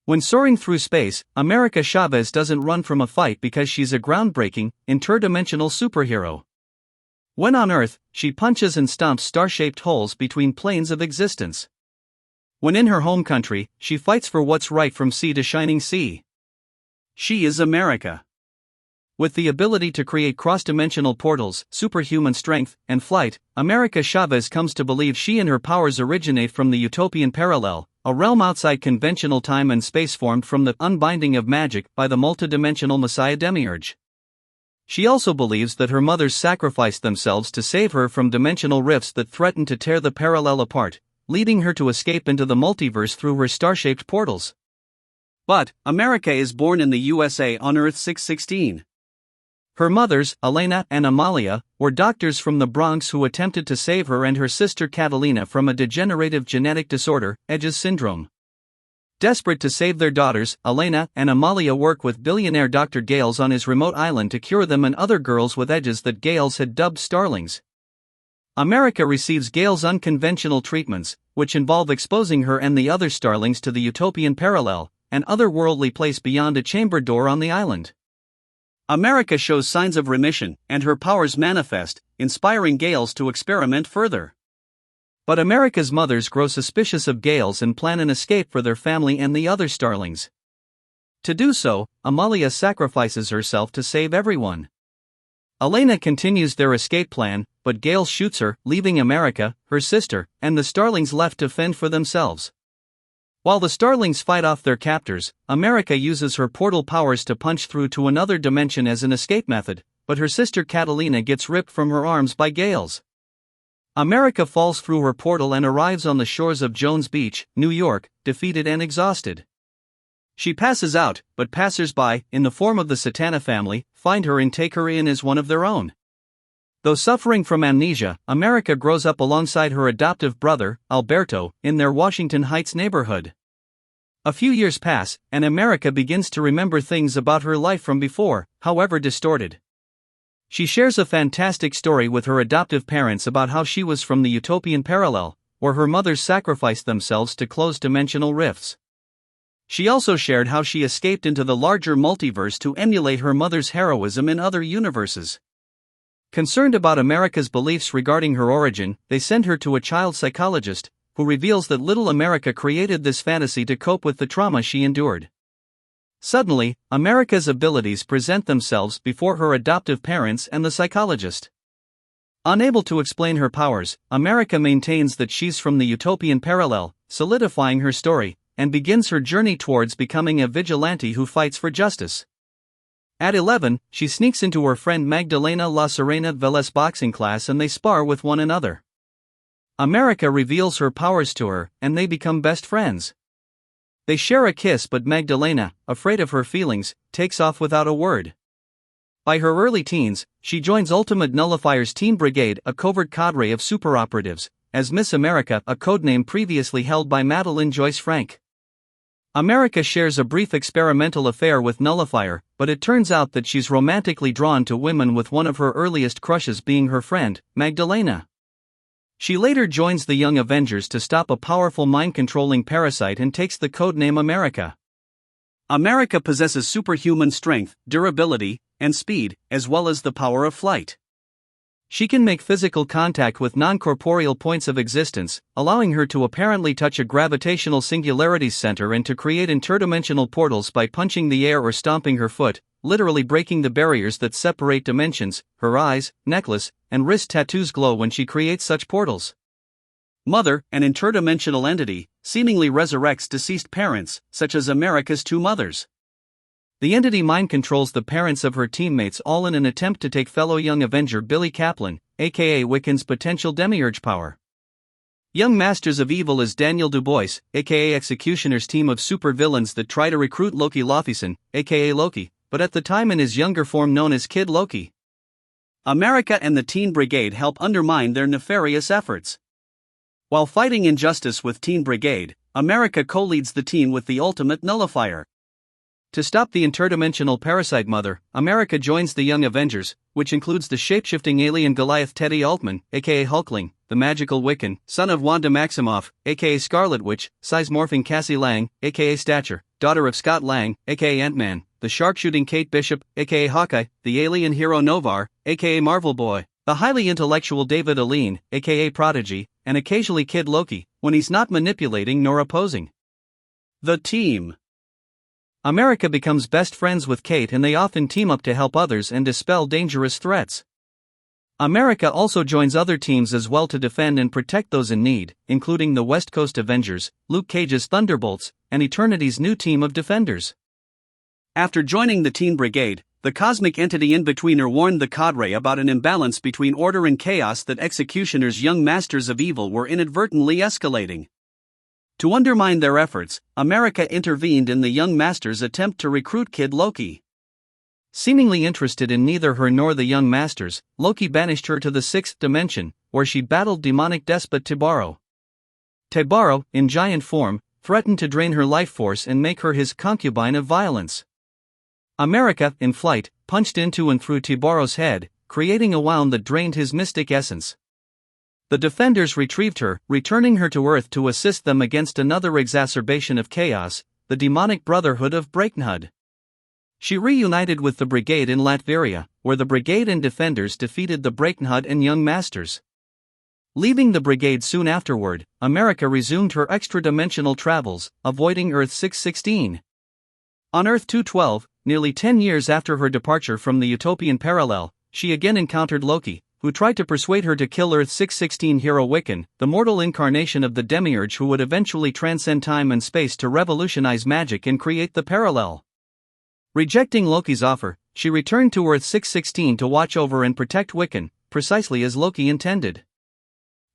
When soaring through space, America Chavez doesn't run from a fight because she's a groundbreaking, interdimensional superhero. When on Earth, she punches and stomps star-shaped holes between planes of existence. When in her home country, she fights for what's right from sea to shining sea. She is America. With the ability to create cross-dimensional portals, superhuman strength, and flight, America Chavez comes to believe she and her powers originate from the Utopian Parallel, a realm outside conventional time and space formed from the unbinding of magic by the multidimensional Messiah Demiurge. She also believes that her mothers sacrificed themselves to save her from dimensional rifts that threaten to tear the parallel apart, leading her to escape into the multiverse through her star-shaped portals. But America is born in the USA on Earth 616. Her mothers, Elena and Amalia, were doctors from the Bronx who attempted to save her and her sister Catalina from a degenerative genetic disorder, Edge's syndrome. Desperate to save their daughters, Elena and Amalia work with billionaire Dr. Gales on his remote island to cure them and other girls with edges that Gales had dubbed starlings. America receives Gale's unconventional treatments, which involve exposing her and the other starlings to the Utopian Parallel, an otherworldly place beyond a chamber door on the island. America shows signs of remission, and her powers manifest, inspiring Gales to experiment further. But America's mothers grow suspicious of Gales and plan an escape for their family and the other starlings. To do so, Amalia sacrifices herself to save everyone. Elena continues their escape plan, but Gales shoots her, leaving America, her sister, and the starlings left to fend for themselves. While the starlings fight off their captors, America uses her portal powers to punch through to another dimension as an escape method, but her sister Catalina gets ripped from her arms by Gales. America falls through her portal and arrives on the shores of Jones Beach, New York, defeated and exhausted. She passes out, but passers-by, in the form of the Satana family, find her and take her in as one of their own. Though suffering from amnesia, America grows up alongside her adoptive brother, Alberto, in their Washington Heights neighborhood. A few years pass, and America begins to remember things about her life from before, however distorted. She shares a fantastic story with her adoptive parents about how she was from the Utopian Parallel, where her mothers sacrificed themselves to close dimensional rifts. She also shared how she escaped into the larger multiverse to emulate her mother's heroism in other universes. Concerned about America's beliefs regarding her origin, they send her to a child psychologist, who reveals that little America created this fantasy to cope with the trauma she endured. Suddenly, America's abilities present themselves before her adoptive parents and the psychologist. Unable to explain her powers, America maintains that she's from the Utopian Parallel, solidifying her story, and begins her journey towards becoming a vigilante who fights for justice. At 11, she sneaks into her friend Magdalena La Serena Velez boxing class and they spar with one another. America reveals her powers to her, and they become best friends. They share a kiss, but Magdalena, afraid of her feelings, takes off without a word. By her early teens, she joins Ultimate Nullifier's Teen Brigade, a covert cadre of superoperatives, as Miss America, a codename previously held by Madeline Joyce Frank. America shares a brief experimental affair with Nullifier, but it turns out that she's romantically drawn to women, with one of her earliest crushes being her friend, Magdalena. She later joins the Young Avengers to stop a powerful mind-controlling parasite and takes the codename America. America possesses superhuman strength, durability, and speed, as well as the power of flight. She can make physical contact with non-corporeal points of existence, allowing her to apparently touch a gravitational singularities center and to create interdimensional portals by punching the air or stomping her foot, literally breaking the barriers that separate dimensions. Her eyes, necklace, and wrist tattoos glow when she creates such portals. Mother, an interdimensional entity, seemingly resurrects deceased parents, such as America's two mothers. The entity mind controls the parents of her teammates, all in an attempt to take fellow Young Avenger Billy Kaplan, aka Wiccan's potential Demiurge power. Young Masters of Evil is Daniel Dubois, aka Executioner's team of supervillains that try to recruit Loki Lofison, aka Loki, but at the time in his younger form known as Kid Loki. America and the Teen Brigade help undermine their nefarious efforts. While fighting injustice with Teen Brigade, America co-leads the team with the Ultimate Nullifier. To stop the interdimensional parasite mother, America joins the Young Avengers, which includes the shapeshifting alien Goliath Teddy Altman, aka Hulkling, the magical Wiccan, son of Wanda Maximoff, aka Scarlet Witch, size-morphing Cassie Lang, aka Stature, daughter of Scott Lang, aka Ant-Man, the shark-shooting Kate Bishop, aka Hawkeye, the alien hero Novar, aka Marvel Boy, the highly intellectual David Aline, aka Prodigy, and occasionally Kid Loki, when he's not manipulating nor opposing. The team. America becomes best friends with Kate and they often team up to help others and dispel dangerous threats. America also joins other teams as well to defend and protect those in need, including the West Coast Avengers, Luke Cage's Thunderbolts, and Eternity's new team of Defenders. After joining the Teen Brigade, the cosmic entity in-betweener warned the cadre about an imbalance between order and chaos that Executioner's young masters of evil were inadvertently escalating. To undermine their efforts, America intervened in the young masters' attempt to recruit Kid Loki. Seemingly interested in neither her nor the young masters, Loki banished her to the sixth dimension, where she battled demonic despot Tibaro. Tibaro, in giant form, threatened to drain her life force and make her his concubine of violence. America, in flight, punched into and through Tibaro's head, creating a wound that drained his mystic essence. The Defenders retrieved her, returning her to Earth to assist them against another exacerbation of chaos, the demonic Brotherhood of Breakenhud. She reunited with the Brigade in Latveria, where the Brigade and Defenders defeated the Breakenhud and Young Masters. Leaving the Brigade soon afterward, America resumed her extra-dimensional travels, avoiding Earth 616. On Earth 212, nearly 10 years after her departure from the Utopian Parallel, she again encountered Loki, who tried to persuade her to kill Earth 616 hero Wiccan, the mortal incarnation of the Demiurge who would eventually transcend time and space to revolutionize magic and create the parallel. Rejecting Loki's offer, she returned to Earth 616 to watch over and protect Wiccan, precisely as Loki intended.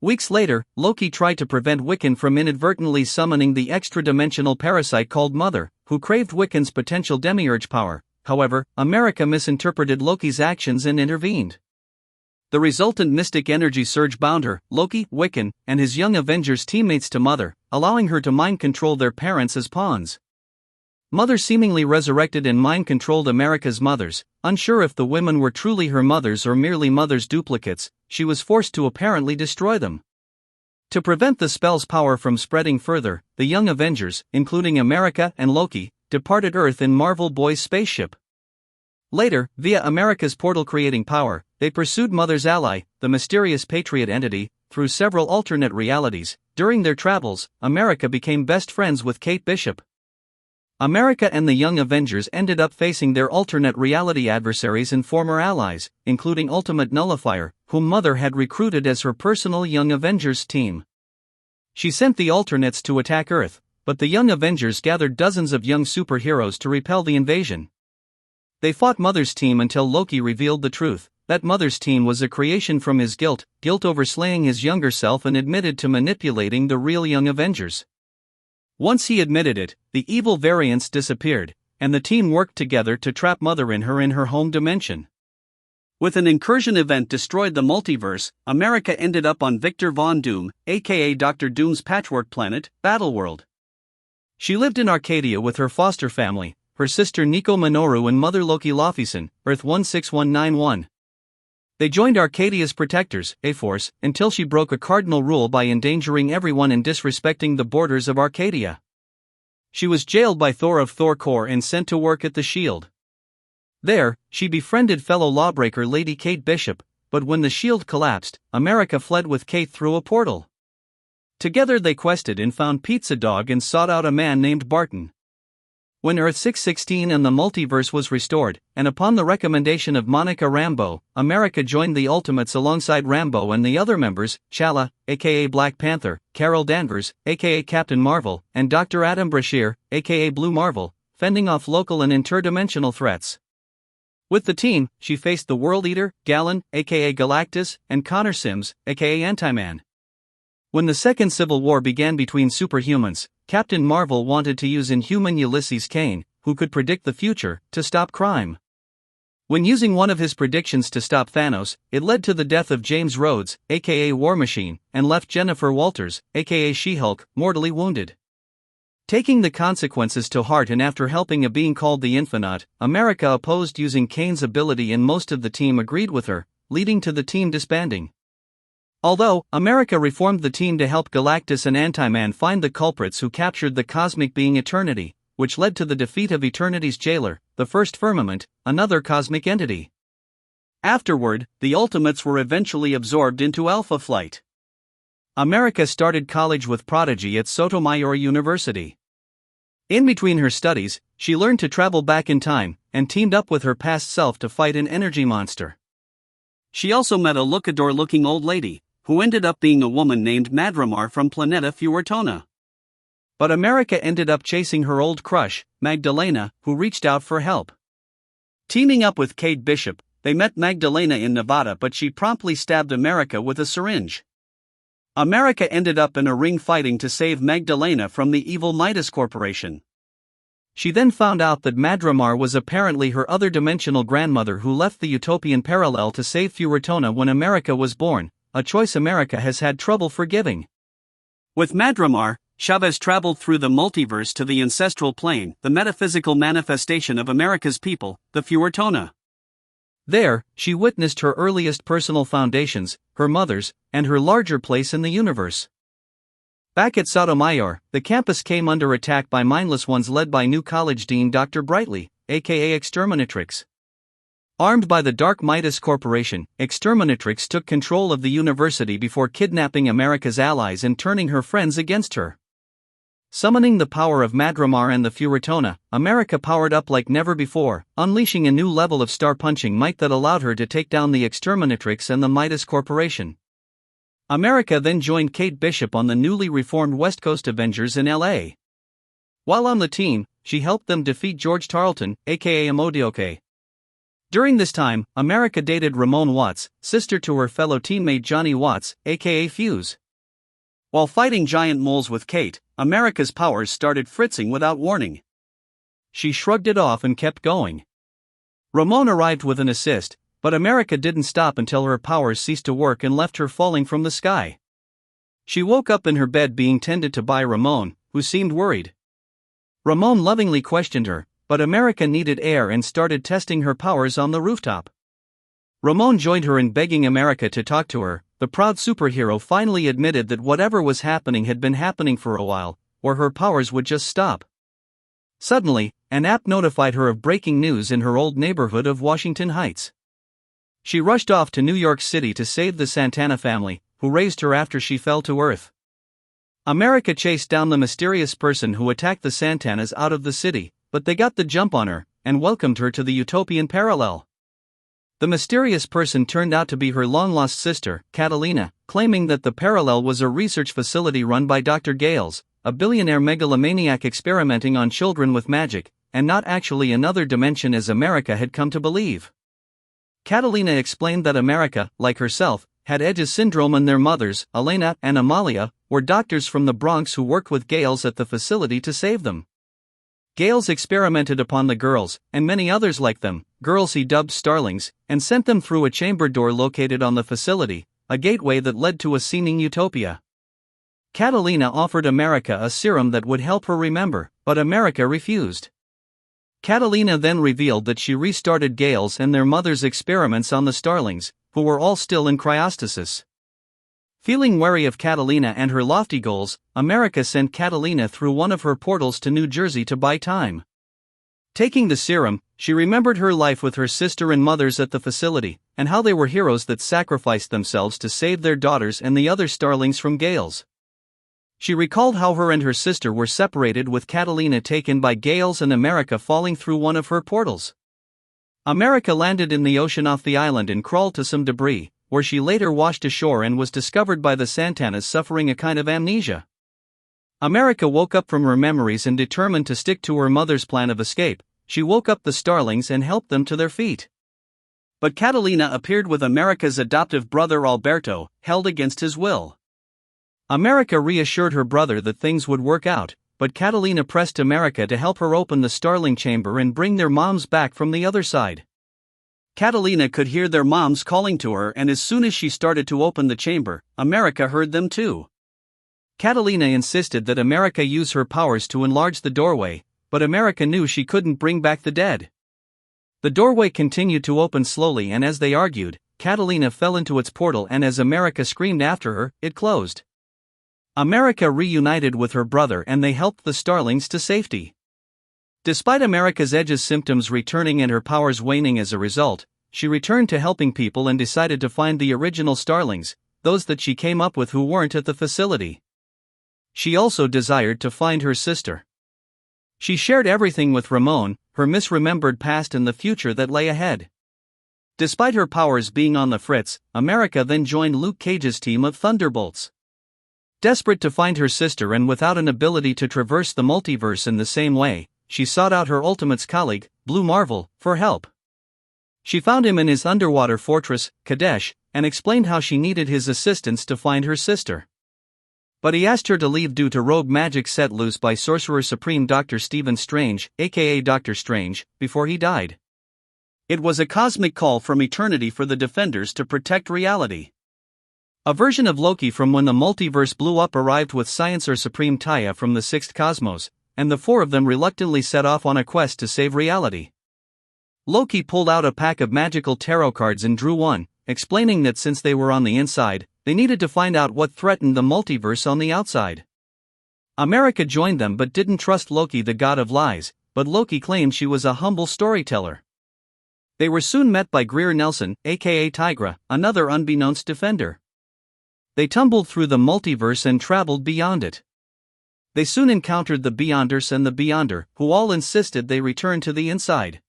Weeks later, Loki tried to prevent Wiccan from inadvertently summoning the extra-dimensional parasite called Mother, who craved Wiccan's potential Demiurge power. However, America misinterpreted Loki's actions and intervened. The resultant mystic energy surge bound her, Loki, Wiccan, and his Young Avengers teammates to Mother, allowing her to mind-control their parents as pawns. Mother seemingly resurrected and mind-controlled America's mothers. Unsure if the women were truly her mothers or merely Mother's duplicates, she was forced to apparently destroy them. To prevent the spell's power from spreading further, the Young Avengers, including America and Loki, departed Earth in Marvel Boy's spaceship. Later, via America's portal-creating power, they pursued Mother's ally, the mysterious Patriot entity, through several alternate realities. During their travels, America became best friends with Kate Bishop. America and the Young Avengers ended up facing their alternate reality adversaries and former allies, including Ultimate Nullifier, whom Mother had recruited as her personal Young Avengers team. She sent the alternates to attack Earth, but the Young Avengers gathered dozens of young superheroes to repel the invasion. They fought Mother's team until Loki revealed the truth, that Mother's team was a creation from his guilt over slaying his younger self, and admitted to manipulating the real Young Avengers. Once he admitted it, the evil variants disappeared, and the team worked together to trap Mother in her home dimension. With an incursion event destroyed the multiverse, America ended up on Victor Von Doom, aka Dr. Doom's patchwork planet, Battleworld. She lived in Arcadia with her foster family, her sister Nico Minoru and mother Loki Laufeyson, Earth 16191. They joined Arcadia's protectors, A-Force, until she broke a cardinal rule by endangering everyone and disrespecting the borders of Arcadia. She was jailed by Thor of Thor Corps and sent to work at the Shield. There, she befriended fellow lawbreaker Lady Kate Bishop, but when the Shield collapsed, America fled with Kate through a portal. Together they quested and found Pizza Dog and sought out a man named Barton. When Earth 616 and the multiverse was restored, and upon the recommendation of Monica Rambeau, America joined the Ultimates alongside Rambeau and the other members, Chala, aka Black Panther, Carol Danvers, aka Captain Marvel, and Dr. Adam Brashear, aka Blue Marvel, fending off local and interdimensional threats. With the team, she faced the World Eater, Gallon, aka Galactus, and Connor Sims, aka Anti-Man. When the Second Civil War began between superhumans, Captain Marvel wanted to use Inhuman Ulysses Kane, who could predict the future, to stop crime. When using one of his predictions to stop Thanos, it led to the death of James Rhodes, aka War Machine, and left Jennifer Walters, aka She-Hulk, mortally wounded. Taking the consequences to heart and after helping a being called the Infinite, America opposed using Kane's ability and most of the team agreed with her, leading to the team disbanding. Although, America reformed the team to help Galactus and Anti-Man find the culprits who captured the cosmic being Eternity, which led to the defeat of Eternity's jailer, the First Firmament, another cosmic entity. Afterward, the Ultimates were eventually absorbed into Alpha Flight. America started college with Prodigy at Sotomayor University. In between her studies, she learned to travel back in time, and teamed up with her past self to fight an energy monster. She also met a Lucador-looking old lady, who ended up being a woman named Madramar from Planeta Fuertona. But America ended up chasing her old crush, Magdalena, who reached out for help. Teaming up with Kate Bishop, they met Magdalena in Nevada, but she promptly stabbed America with a syringe. America ended up in a ring fighting to save Magdalena from the evil Midas Corporation. She then found out that Madramar was apparently her other dimensional grandmother who left the Utopian Parallel to save Fuertona when America was born, a choice America has had trouble forgiving. With Madramar, Chavez traveled through the multiverse to the ancestral plane, the metaphysical manifestation of America's people, the Fuertona. There, she witnessed her earliest personal foundations, her mother's, and her larger place in the universe. Back at Sotomayor, the campus came under attack by mindless ones led by new college dean Dr. Brightly, aka Exterminatrix. Armed by the Dark Midas Corporation, Exterminatrix took control of the university before kidnapping America's allies and turning her friends against her. Summoning the power of Madramar and the Fuertona, America powered up like never before, unleashing a new level of star-punching might that allowed her to take down the Exterminatrix and the Midas Corporation. America then joined Kate Bishop on the newly reformed West Coast Avengers in LA. While on the team, she helped them defeat George Tarleton, aka Amodioke. During this time, America dated Ramon Watts, sister to her fellow teammate Johnny Watts, aka Fuse. While fighting giant moles with Kate, America's powers started fritzing without warning. She shrugged it off and kept going. Ramon arrived with an assist, but America didn't stop until her powers ceased to work and left her falling from the sky. She woke up in her bed being tended to by Ramon, who seemed worried. Ramon lovingly questioned her, but America needed air and started testing her powers on the rooftop. Ramon joined her in begging America to talk to her. The proud superhero finally admitted that whatever was happening had been happening for a while, or her powers would just stop. Suddenly, an app notified her of breaking news in her old neighborhood of Washington Heights. She rushed off to New York City to save the Santana family, who raised her after she fell to Earth. America chased down the mysterious person who attacked the Santanas out of the city, but they got the jump on her, and welcomed her to the Utopian Parallel. The mysterious person turned out to be her long-lost sister, Catalina, claiming that the Parallel was a research facility run by Dr. Gales, a billionaire megalomaniac experimenting on children with magic, and not actually another dimension as America had come to believe. Catalina explained that America, like herself, had Edge's syndrome and their mothers, Elena and Amalia, were doctors from the Bronx who worked with Gales at the facility to save them. Gales experimented upon the girls, and many others like them, girls he dubbed starlings, and sent them through a chamber door located on the facility, a gateway that led to a seeming utopia. Catalina offered America a serum that would help her remember, but America refused. Catalina then revealed that she restarted Gales and their mother's experiments on the starlings, who were all still in cryostasis. Feeling wary of Catalina and her lofty goals, America sent Catalina through one of her portals to New Jersey to buy time. Taking the serum, she remembered her life with her sister and mothers at the facility, and how they were heroes that sacrificed themselves to save their daughters and the other starlings from Gales. She recalled how her and her sister were separated with Catalina taken by Gales and America falling through one of her portals. America landed in the ocean off the island and crawled to some debris, where she later washed ashore and was discovered by the Santanas suffering a kind of amnesia. America woke up from her memories and determined to stick to her mother's plan of escape. She woke up the starlings and helped them to their feet. But Catalina appeared with America's adoptive brother Alberto, held against his will. America reassured her brother that things would work out, but Catalina pressed America to help her open the starling chamber and bring their moms back from the other side. Catalina could hear their moms calling to her, and as soon as she started to open the chamber, America heard them too. Catalina insisted that America use her powers to enlarge the doorway, but America knew she couldn't bring back the dead. The doorway continued to open slowly, and as they argued, Catalina fell into its portal, and as America screamed after her, it closed. America reunited with her brother and they helped the Starlings to safety. Despite America's Edge's symptoms returning and her powers waning as a result, she returned to helping people and decided to find the original Starlings, those that she came up with who weren't at the facility. She also desired to find her sister. She shared everything with Ramon, her misremembered past and the future that lay ahead. Despite her powers being on the fritz, America then joined Luke Cage's team of Thunderbolts. Desperate to find her sister and without an ability to traverse the multiverse in the same way, she sought out her Ultimates colleague, Blue Marvel, for help. She found him in his underwater fortress, Kadesh, and explained how she needed his assistance to find her sister. But he asked her to leave due to rogue magic set loose by Sorcerer Supreme Dr. Stephen Strange, aka Dr. Strange, before he died. It was a cosmic call from eternity for the Defenders to protect reality. A version of Loki from when the multiverse blew up arrived with Sciencer Supreme Taya from the Sixth Cosmos, and the four of them reluctantly set off on a quest to save reality. Loki pulled out a pack of magical tarot cards and drew one, explaining that since they were on the inside, they needed to find out what threatened the multiverse on the outside. America joined them but didn't trust Loki, the god of lies, but Loki claimed she was a humble storyteller. They were soon met by Greer Nelson, aka Tigra, another unbeknownst defender. They tumbled through the multiverse and traveled beyond it. They soon encountered the Beyonders and the Beyonder, who all insisted they return to the inside.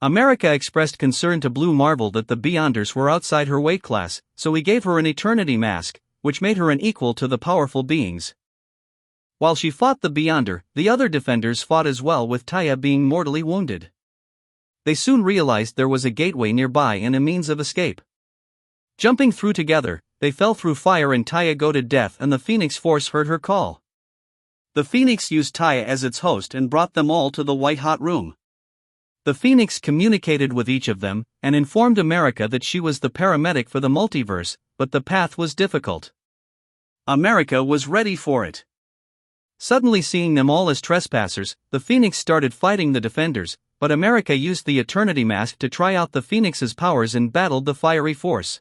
America expressed concern to Blue Marvel that the Beyonders were outside her weight class, so he gave her an Eternity Mask, which made her an equal to the powerful beings. While she fought the Beyonder, the other defenders fought as well, with Taya being mortally wounded. They soon realized there was a gateway nearby and a means of escape. Jumping through together, they fell through fire and Taya goaded death, and the Phoenix Force heard her call. The Phoenix used Taya as its host and brought them all to the white-hot room. The Phoenix communicated with each of them, and informed America that she was the paramedic for the multiverse, but the path was difficult. America was ready for it. Suddenly seeing them all as trespassers, the Phoenix started fighting the Defenders, but America used the Eternity Mask to try out the Phoenix's powers and battled the fiery force.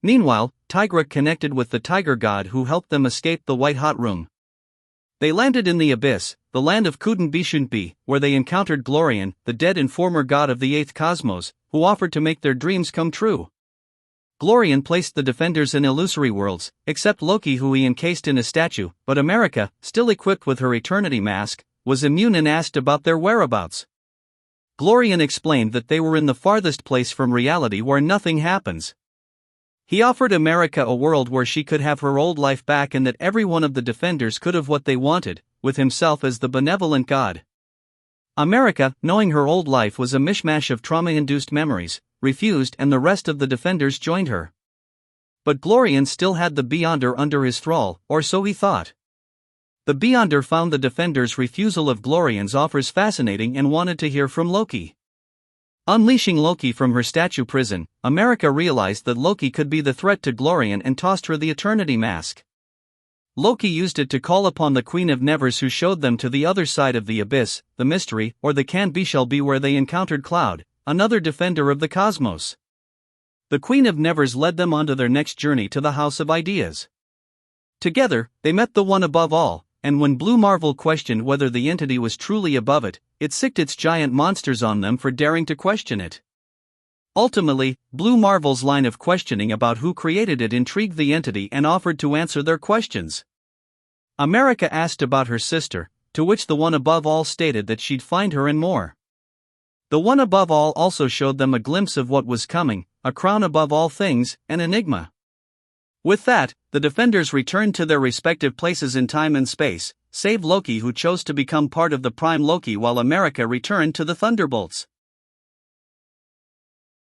Meanwhile, Tigra connected with the Tiger God who helped them escape the white-hot room. They landed in the Abyss, the land of Kudin-Bishunpi, where they encountered Glorian, the dead and former god of the Eighth Cosmos, who offered to make their dreams come true. Glorian placed the Defenders in illusory worlds, except Loki, who he encased in a statue, but America, still equipped with her Eternity Mask, was immune and asked about their whereabouts. Glorian explained that they were in the farthest place from reality where nothing happens. He offered America a world where she could have her old life back and that every one of the Defenders could have what they wanted, with himself as the benevolent god. America, knowing her old life was a mishmash of trauma-induced memories, refused, and the rest of the Defenders joined her. But Glorian still had the Beyonder under his thrall, or so he thought. The Beyonder found the Defenders' refusal of Glorian's offers fascinating and wanted to hear from Loki. Unleashing Loki from her statue prison, America realized that Loki could be the threat to Glorian and tossed her the Eternity Mask. Loki used it to call upon the Queen of Nevers, who showed them to the other side of the abyss, the mystery, or the can-be-shall-be, where they encountered Cloud, another defender of the cosmos. The Queen of Nevers led them onto their next journey to the House of Ideas. Together, they met the One Above All, and when Blue Marvel questioned whether the entity was truly above it, it sicked its giant monsters on them for daring to question it. Ultimately, Blue Marvel's line of questioning about who created it intrigued the entity and offered to answer their questions. America asked about her sister, to which the One Above All stated that she'd find her and more. The One Above All also showed them a glimpse of what was coming, a crown above all things, an enigma. With that, the Defenders returned to their respective places in time and space, save Loki, who chose to become part of the Prime Loki, while America returned to the Thunderbolts.